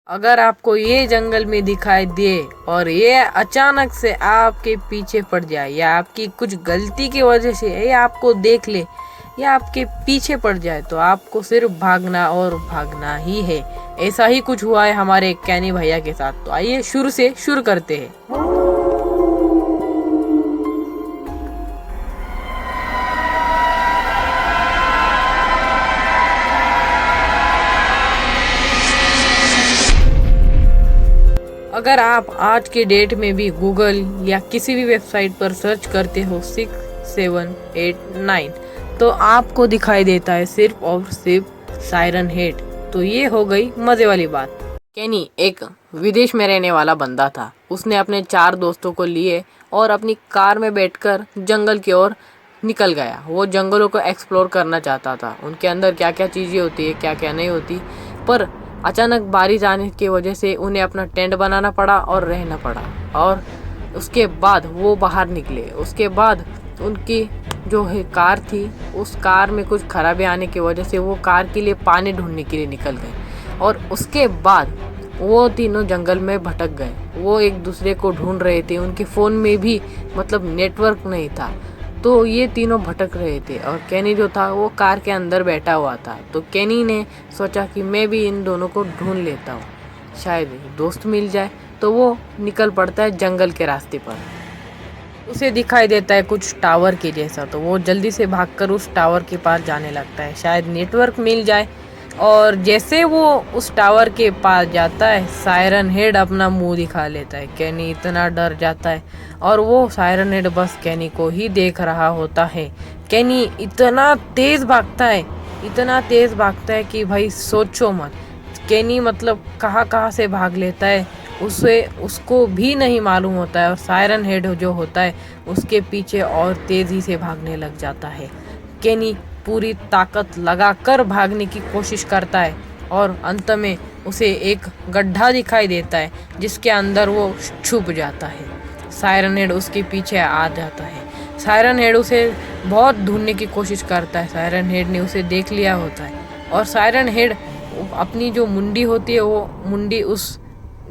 अगर आपको ये जंगल में दिखाई दे और ये अचानक से आपके पीछे पड़ जाए या आपकी कुछ गलती की वजह से ये आपको देख ले या आपके पीछे पड़ जाए तो आपको सिर्फ भागना और भागना ही है। ऐसा ही कुछ हुआ है हमारे कैनी भैया के साथ। तो आइए शुरू से शुरू करते हैं। अगर आप आज के डेट में भी गूगल या किसी भी वेबसाइट पर सर्च करते हो 6789 तो आपको दिखाई देता है सिर्फ और सिर्फ सायरन हेड। तो ये हो गई मज़े वाली बात। कैनी एक विदेश में रहने वाला बंदा था। उसने अपने 4 दोस्तों को लिए और अपनी कार में बैठकर जंगल की ओर निकल गया। वो जंगलों को एक्सप्लोर करना चाहता था, उनके अंदर क्या क्या चीज़ें होती है क्या क्या नहीं होती। पर अचानक बारिश आने की वजह से उन्हें अपना टेंट बनाना पड़ा और रहना पड़ा। और उसके बाद वो बाहर निकले। उसके बाद उनकी जो है कार थी, उस कार में कुछ खराबी आने की वजह से वो कार के लिए पानी ढूंढने के लिए निकल गए। और उसके बाद वो तीनों जंगल में भटक गए। वो एक दूसरे को ढूंढ रहे थे। उनके फ़ोन में भी नेटवर्क नहीं था। तो ये तीनों भटक रहे थे और कैनी जो था वो कार के अंदर बैठा हुआ था। तो कैनी ने सोचा कि मैं भी इन दोनों को ढूंढ लेता हूँ, शायद दोस्त मिल जाए। तो वो निकल पड़ता है जंगल के रास्ते पर। उसे दिखाई देता है कुछ टावर के जैसा। तो वो जल्दी से भागकर उस टावर के पास जाने लगता है, शायद नेटवर्क मिल जाए। और जैसे वो उस टावर के पास जाता है, सायरन हेड अपना मुंह दिखा लेता है। कैनी इतना डर जाता है और वो सायरन हेड बस कैनी को ही देख रहा होता है। कैनी इतना तेज भागता है कि भाई सोचो मत। कैनी कहाँ से भाग लेता है उसको भी नहीं मालूम होता है। और सायरन हेड जो होता है उसके पीछे और तेजी से भागने लग जाता है। कैनी पूरी ताकत लगाकर भागने की कोशिश करता है और अंत में उसे एक गड्ढा दिखाई देता है जिसके अंदर वो छुप जाता है। सायरन हेड उसके पीछे आ जाता है। सायरन हेड उसे बहुत ढूंढने की कोशिश करता है। सायरन हेड ने उसे देख लिया होता है और सायरन हेड अपनी जो मुंडी होती है वो मुंडी उस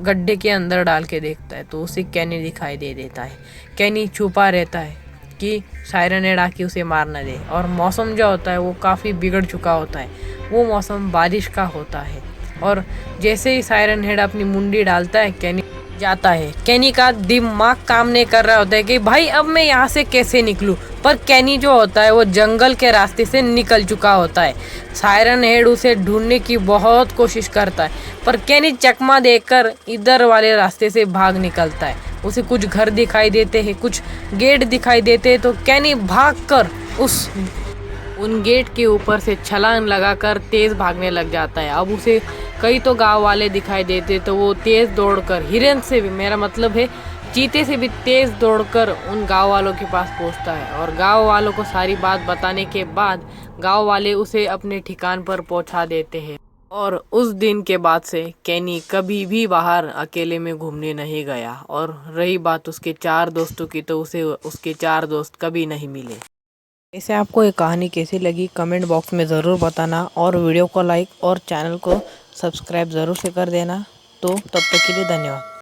गड्ढे के अंदर डाल के देखता है तो उसे कैनी दिखाई दे देता है। कैनी छुपा रहता है कि सायरन हेड आके उसे मार न दे। और मौसम जो होता है वो काफ़ी बिगड़ चुका होता है। वो मौसम बारिश का होता है। और जैसे ही सायरन हेड अपनी मुंडी डालता है कैनी जाता है। कैनी का दिमाग काम नहीं कर रहा होता है कि भाई अब मैं यहाँ से कैसे निकलूँ। पर कैनी जो होता है वो जंगल के रास्ते से निकल चुका होता है। सायरन हेड उसे ढूंढने की बहुत कोशिश करता है पर कैनी चकमा देकर इधर वाले रास्ते से भाग निकलता है। उसे कुछ घर दिखाई देते हैं, कुछ गेट दिखाई देते हैं। तो कैनी भागकर उन गेट के ऊपर से छलांग लगाकर तेज़ भागने लग जाता है। अब उसे कई तो गांव वाले दिखाई देते तो वो तेज़ दौड़कर हिरन से भी चीते से भी तेज़ दौड़कर उन गांव वालों के पास पहुंचता है। और गांव वालों को सारी बात बताने के बाद गांव वाले उसे अपने ठिकान पर पहुंचा देते हैं। और उस दिन के बाद से कैनी कभी भी बाहर अकेले में घूमने नहीं गया। और रही बात उसके 4 दोस्तों की तो उसे उसके 4 दोस्त कभी नहीं मिले। ऐसे आपको ये कहानी कैसी लगी कमेंट बॉक्स में ज़रूर बताना और वीडियो को लाइक और चैनल को सब्सक्राइब ज़रूर से कर देना। तो तब तक के लिए धन्यवाद।